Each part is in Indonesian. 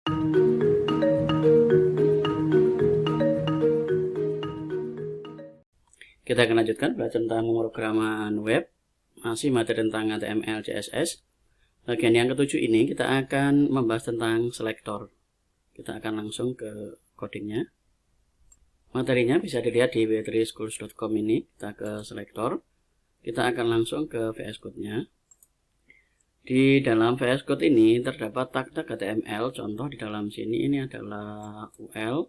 Kita akan lanjutkan belajar tentang pemrograman web, masih materi tentang HTML, CSS. Bagian yang ketujuh ini kita akan membahas tentang selektor. Kita akan langsung ke codingnya. Materinya bisa dilihat di w3schools.com ini. Kita ke selektor. Kita akan langsung ke VS Code-nya. Di dalam VS Code ini terdapat tag-tag HTML. Contoh di dalam sini ini adalah UL.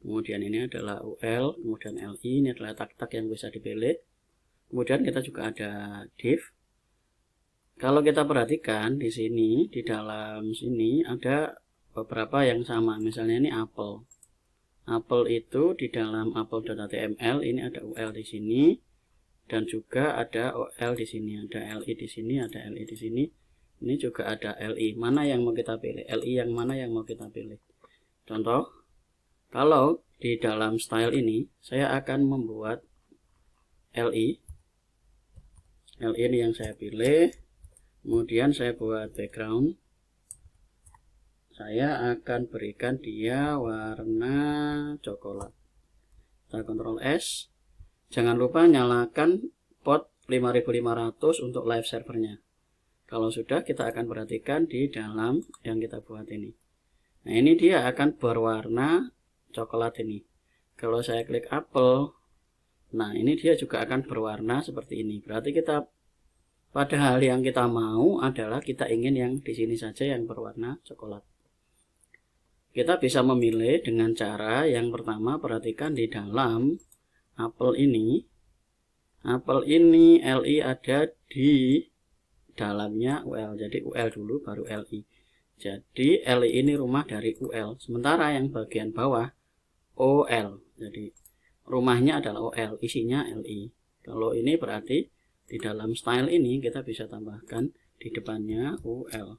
Kemudian ini adalah UL, kemudian LI, ini adalah tag-tag yang bisa dipilih. Kemudian kita juga ada div. Kalau kita perhatikan di sini, di dalam sini ada beberapa yang sama. Misalnya ini apple. Apple itu di dalam apple.html ini ada UL di sini dan juga ada OL di sini, ada LI di sini, ada LI di sini. Ini juga ada LI. Mana yang mau kita pilih? LI yang mana yang mau kita pilih? Contoh, kalau di dalam style ini saya akan membuat LI. LI ini yang saya pilih. Kemudian saya buat background. Saya akan berikan dia warna coklat. Kita Ctrl S. Jangan lupa nyalakan port 5500 untuk live servernya. Kalau sudah, kita akan perhatikan di dalam yang kita buat ini. Nah, ini dia akan berwarna coklat ini. Kalau saya klik apple, nah ini dia juga akan berwarna seperti ini. Berarti kita padahal yang kita mau adalah kita ingin yang di sini saja yang berwarna coklat. Kita bisa memilih dengan cara yang pertama, perhatikan di dalam apple ini LI ada di dalamnya UL. Jadi UL dulu baru LI. Jadi LI ini rumah dari UL. Sementara yang bagian bawah OL. Jadi rumahnya adalah OL, isinya LI. Kalau ini berarti di dalam style ini kita bisa tambahkan di depannya UL.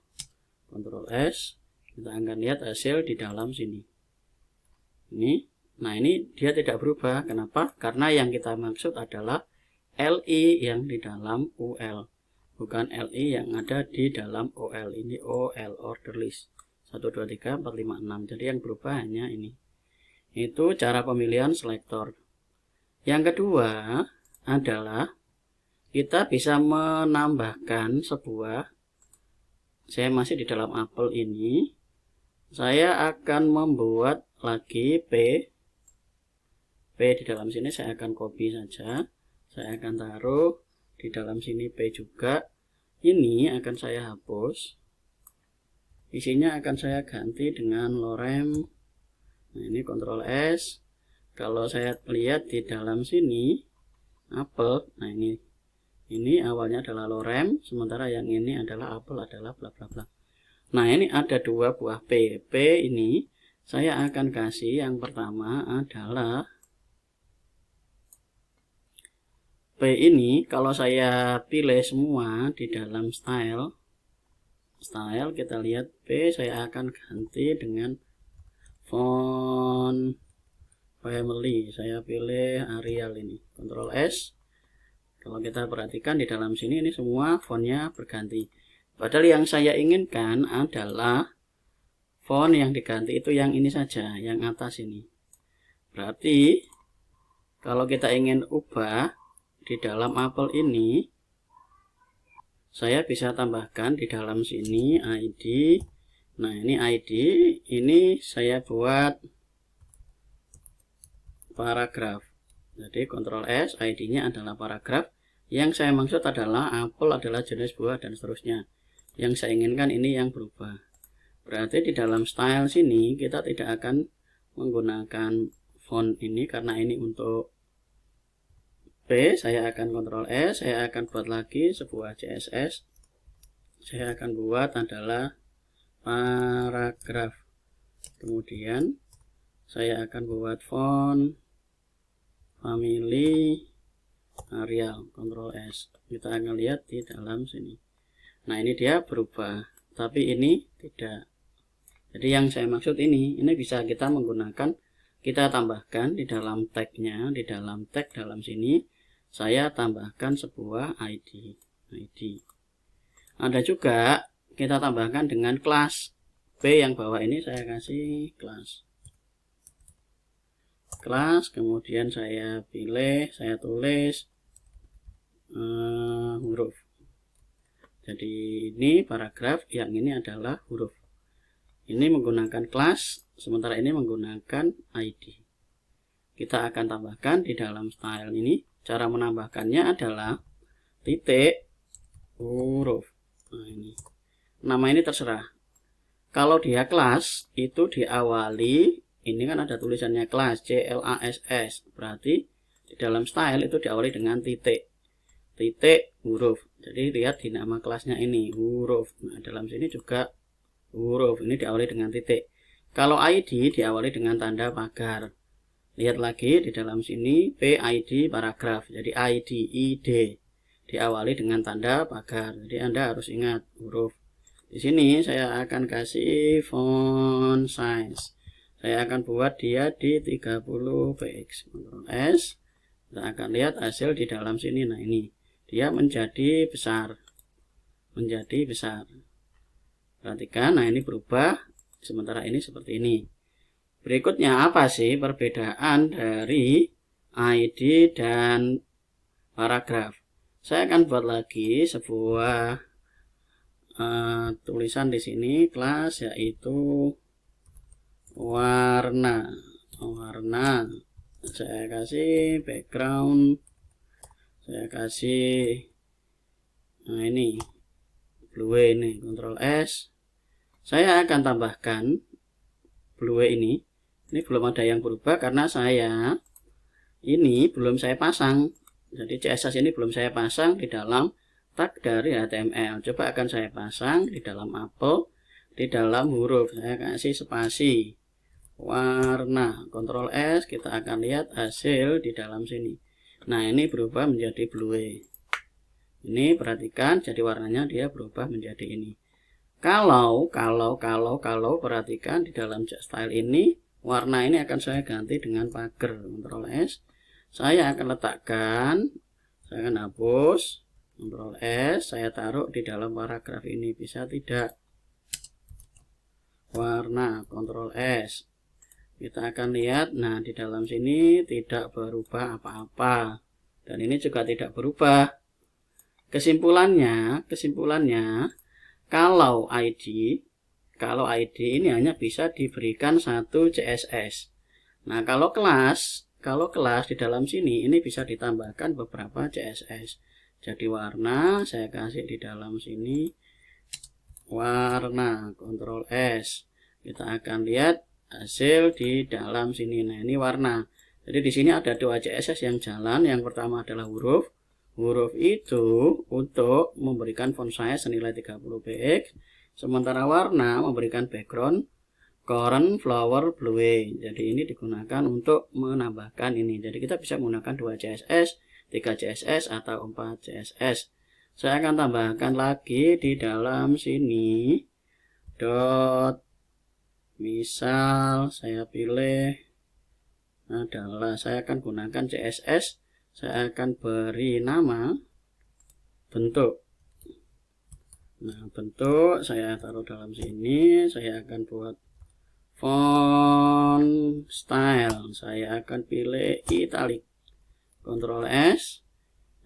Ctrl S. Kita akan lihat hasil di dalam sini. Ini. Nah, ini dia tidak berubah. Kenapa? Karena yang kita maksud adalah LI yang di dalam UL, bukan LI yang ada di dalam OL. Ini OL, order list 1, 2, 3, 4, 5, 6. Jadi yang berubah hanya ini. Itu cara pemilihan selektor. Yang kedua adalah kita bisa menambahkan sebuah, saya masih di dalam apple ini, saya akan membuat lagi P di dalam sini. Saya akan copy saja, saya akan taruh di dalam sini P juga. Ini akan saya hapus, isinya akan saya ganti dengan lorem. Nah, ini Ctrl S. Kalau saya lihat di dalam sini apple, nah ini awalnya adalah lorem, sementara yang ini adalah apple adalah bla bla bla. Nah, ini ada dua buah P. P ini saya akan kasih yang pertama adalah P ini kalau saya pilih semua di dalam style kita lihat P, saya akan ganti dengan font family. Saya pilih Arial ini. Ctrl S. Kalau kita perhatikan di dalam sini ini semua fontnya berganti. Padahal yang saya inginkan adalah font yang diganti itu yang ini saja, yang atas ini. Berarti kalau kita ingin ubah di dalam apple ini, saya bisa tambahkan di dalam sini ID. Nah, ini ID, ini saya buat paragraf. Jadi Ctrl S, ID-nya adalah paragraf. Yang saya maksud adalah apple adalah jenis buah dan seterusnya. Yang saya inginkan ini yang berubah. Berarti di dalam style sini kita tidak akan menggunakan font ini karena ini untuk P. Saya akan Ctrl S, saya akan buat lagi sebuah CSS. Saya akan buat adalah paragraf. Kemudian saya akan buat font family Arial. Ctrl S. Kita akan lihat di dalam sini. Nah, ini dia berubah, tapi ini tidak. Jadi yang saya maksud ini bisa kita menggunakan, kita tambahkan di dalam tagnya, di dalam tag dalam sini saya tambahkan sebuah ID. Ada juga kita tambahkan dengan kelas. P yang bawah ini saya kasih kelas, kemudian saya pilih, saya tulis huruf. Jadi ini paragraf, yang ini adalah huruf. Ini menggunakan kelas, sementara ini menggunakan ID. Kita akan tambahkan di dalam style ini. Cara menambahkannya adalah titik huruf. Nah, ini nama ini terserah. Kalau dia kelas itu diawali, ini kan ada tulisannya kelas, CLASS, berarti di dalam style itu diawali dengan titik huruf. Jadi lihat di nama kelasnya ini huruf. Nah, dalam sini juga huruf, ini diawali dengan titik. Kalau ID diawali dengan tanda pagar. Lihat lagi di dalam sini PID paragraf. Jadi ID diawali dengan tanda pagar. Jadi Anda harus ingat huruf. Di sini saya akan kasih font size. Saya akan buat dia di 30 px. Ctrl S. Kita akan lihat hasil di dalam sini. Nah, ini dia menjadi besar. Perhatikan, nah ini berubah. Sementara ini seperti ini. Berikutnya apa sih perbedaan dari ID dan paragraf? Saya akan buat lagi sebuah tulisan di sini kelas, yaitu warna. Saya kasih background, saya kasih ini blue ini, Ctrl S. Saya akan tambahkan blue ini belum ada yang berubah karena ini belum saya pasang. Jadi CSS ini belum saya pasang di dalam tag dari HTML. Coba akan saya pasang di dalam apel, di dalam huruf. Saya kasih spasi warna, Ctrl S. Kita akan lihat hasil di dalam sini. Nah, ini berubah menjadi blue. Ini perhatikan, jadi warnanya dia berubah menjadi ini. Kalau perhatikan di dalam style ini, warna ini akan saya ganti dengan pagar. Ctrl S. Saya akan letakkan, saya akan hapus. Ctrl S, saya taruh di dalam paragraf ini. Bisa tidak? Warna, Ctrl S. Kita akan lihat, nah di dalam sini tidak berubah apa-apa. Dan ini juga tidak berubah. Kesimpulannya, kalau ID ini hanya bisa diberikan satu CSS. Nah, kalau kelas di dalam sini ini bisa ditambahkan beberapa CSS. Jadi warna saya kasih di dalam sini warna, Ctrl S. Kita akan lihat hasil di dalam sini. Nah, ini warna. Jadi di sini ada dua CSS yang jalan. Yang pertama adalah huruf. Huruf itu untuk memberikan font size senilai 30 px. Sementara warna memberikan background current flower blue. Jadi ini digunakan untuk menambahkan ini. Jadi kita bisa menggunakan 2 CSS, 3 CSS atau 4 CSS. Saya akan tambahkan lagi di dalam sini misal saya pilih adalah, saya akan gunakan CSS. Saya akan beri nama bentuk. Nah, bentuk saya taruh dalam sini. Saya akan buat font style. Saya akan pilih italic. Ctrl S.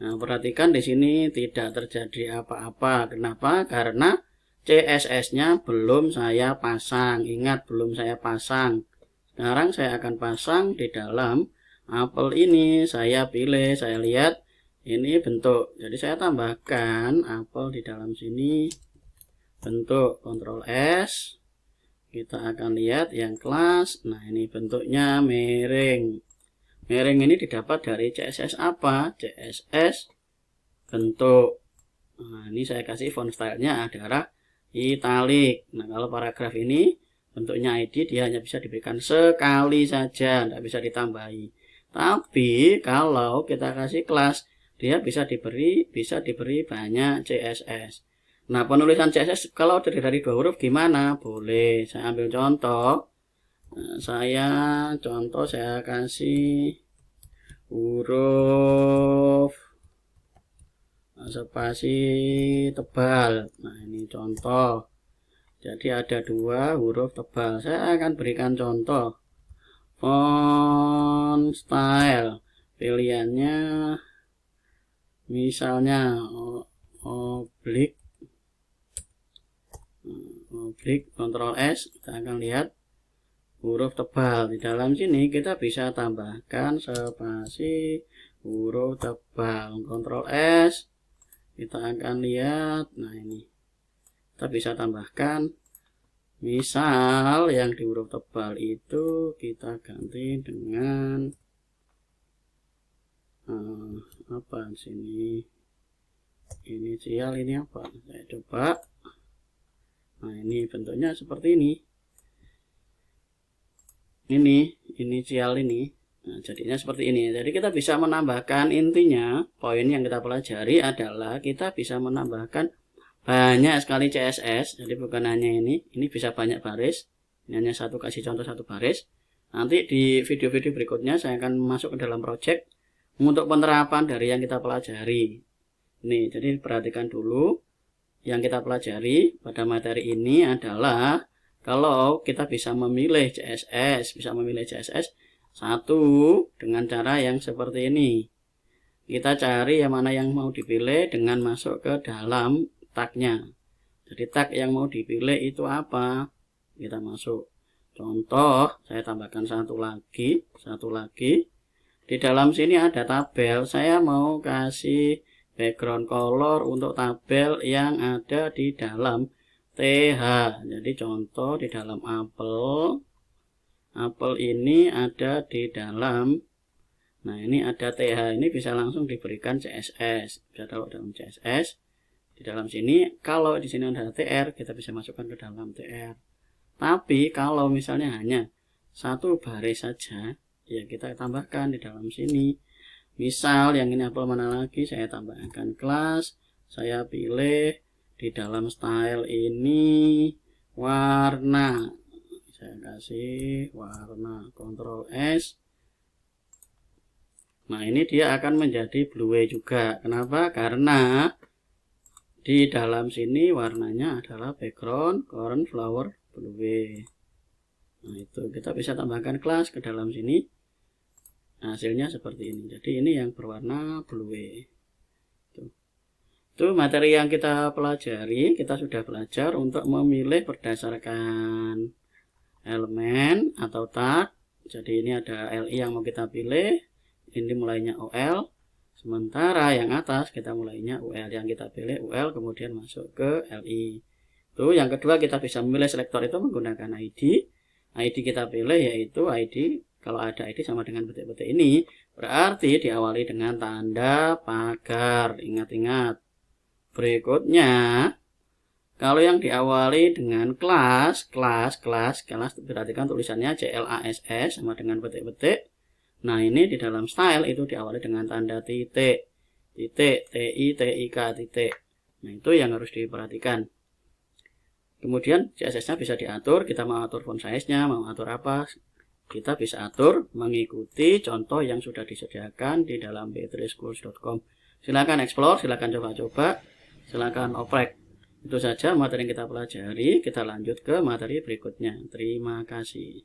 Nah, perhatikan di sini tidak terjadi apa-apa. Kenapa? Karena CSS-nya belum saya pasang. Ingat, belum saya pasang. Sekarang saya akan pasang di dalam apel ini. Saya pilih, saya lihat ini bentuk. Jadi saya tambahkan apel di dalam sini bentuk. Ctrl S. Kita akan lihat yang kelas. Nah, ini bentuknya miring. Miring ini didapat dari CSS apa? CSS bentuk. Nah, ini saya kasih font stylenya adalah italic. Nah, kalau paragraf ini bentuknya ID, dia hanya bisa diberikan sekali saja, tidak bisa ditambahi. Tapi kalau kita kasih kelas, dia bisa diberi banyak CSS. Nah, penulisan CSS kalau terdiri dari 2 huruf gimana? Boleh. Saya ambil contoh. Nah, saya kasih huruf spasi tebal. Nah, ini contoh. Jadi ada 2 huruf tebal. Saya akan berikan contoh. Font style. Pilihannya misalnya oblik Ctrl S. Kita akan lihat huruf tebal. Di dalam sini kita bisa tambahkan spasi huruf tebal. Ctrl S. Kita akan lihat, nah ini kita bisa tambahkan, misal yang di huruf tebal itu kita ganti dengan apa sini, inisial ini apa, saya coba. Nah ini bentuknya seperti ini inisial ini. Nah, jadinya seperti ini. Jadi kita bisa menambahkan, intinya poin yang kita pelajari adalah kita bisa menambahkan banyak sekali CSS. Jadi bukan hanya ini bisa banyak baris. Ini hanya satu, kasih contoh satu baris. Nanti di video-video berikutnya saya akan masuk ke dalam project untuk penerapan dari yang kita pelajari. Ini, jadi perhatikan dulu yang kita pelajari pada materi ini adalah kalau kita bisa memilih CSS, satu dengan cara yang seperti ini. Kita cari yang mana yang mau dipilih dengan masuk ke dalam tagnya. Jadi tag yang mau dipilih itu apa? Kita masuk. Contoh, saya tambahkan satu lagi. Di dalam sini ada tabel. Saya mau kasih background color untuk tabel yang ada di dalam TH. Jadi contoh di dalam apel ini ada di dalam, nah ini ada TH, ini bisa langsung diberikan CSS, bisa taruh dalam CSS. Di dalam sini, kalau di sini ada TR, kita bisa masukkan ke dalam TR. Tapi kalau misalnya hanya satu baris saja, ya kita tambahkan di dalam sini. Misal yang ini apel mana lagi, saya tambahkan kelas, saya pilih di dalam style ini warna. Saya kasih warna, Ctrl S. Nah ini dia akan menjadi blue juga. Kenapa? Karena di dalam sini warnanya adalah background cornflower blue. Nah itu kita bisa tambahkan kelas ke dalam sini. Hasilnya seperti ini. Jadi ini yang berwarna blue. Itu materi yang kita pelajari. Kita sudah belajar untuk memilih berdasarkan elemen atau tag. Jadi ini ada LI yang mau kita pilih, ini mulainya OL, sementara yang atas kita mulainya UL, yang kita pilih UL kemudian masuk ke LI. Itu yang kedua, kita bisa memilih selektor itu menggunakan ID kita pilih yaitu ID. Kalau ada ID sama dengan petik-petik ini, berarti diawali dengan tanda pagar. Ingat-ingat. Berikutnya, kalau yang diawali dengan kelas, perhatikan tulisannya CLASS sama dengan petik-petik. Nah ini di dalam style itu diawali dengan tanda titik, TI, TIK, titik. Nah itu yang harus diperhatikan. Kemudian CSS-nya bisa diatur, kita mau atur font size-nya, mau atur apa, kita bisa atur mengikuti contoh yang sudah disediakan di dalam b3schools.com. Silakan explore, silakan coba-coba, silakan oprek. Itu saja materi yang kita pelajari. Kita lanjut ke materi berikutnya. Terima kasih.